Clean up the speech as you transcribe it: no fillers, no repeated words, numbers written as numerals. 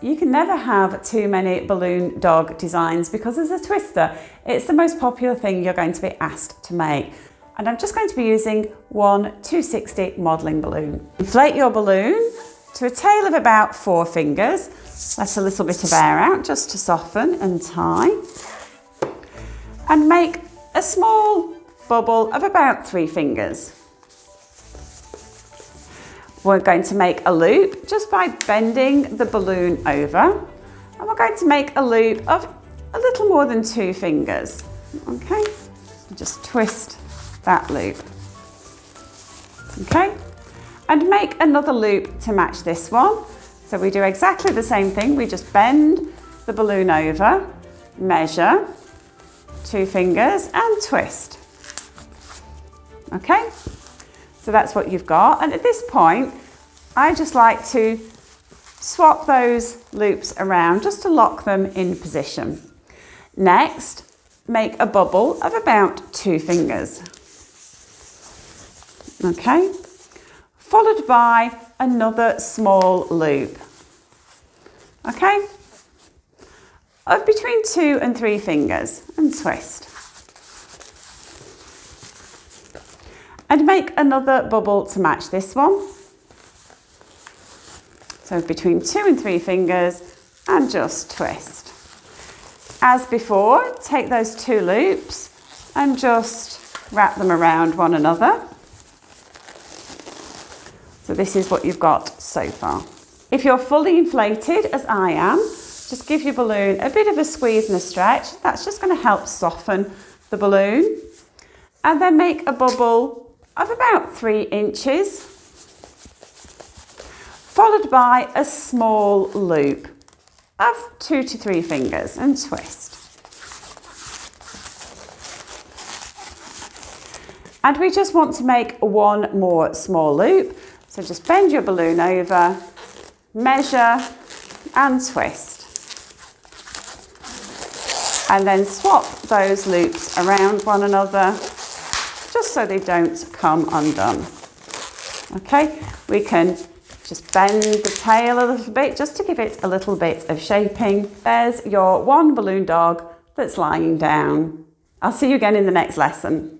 You can never have too many balloon dog designs because as a twister, it's the most popular thing you're going to be asked to make. And I'm just going to be using one 260 modelling balloon. Inflate your balloon to a tail of about 4 fingers. Let a little bit of air out just to soften and tie. And make a small bubble of about 3 fingers. We're going to make a loop just by bending the balloon over, and we're going to make a loop of a little more than 2 fingers. Okay, just twist that loop. Okay, and make another loop to match this one. So we do exactly the same thing, we just bend the balloon over, measure, 2 fingers and twist. Okay. So that's what you've got, and at this point I just like to swap those loops around just to lock them in position. Next, make a bubble of about 2 fingers. Okay, followed by another small loop. Okay, of between 2 and 3 fingers and twist. And make another bubble to match this one. So between 2 and 3 fingers and just twist. As before, take those 2 loops and just wrap them around one another. So this is what you've got so far. If you're fully inflated, as I am, just give your balloon a bit of a squeeze and a stretch. That's just going to help soften the balloon. And then make a bubble of about 3 inches, followed by a small loop of 2 to 3 fingers and twist. And we just want to make one more small loop. So just bend your balloon over, measure and twist. And then swap those loops around one another, just so they don't come undone. Okay, we can just bend the tail a little bit just to give it a little bit of shaping. There's your one balloon dog that's lying down. I'll see you again in the next lesson.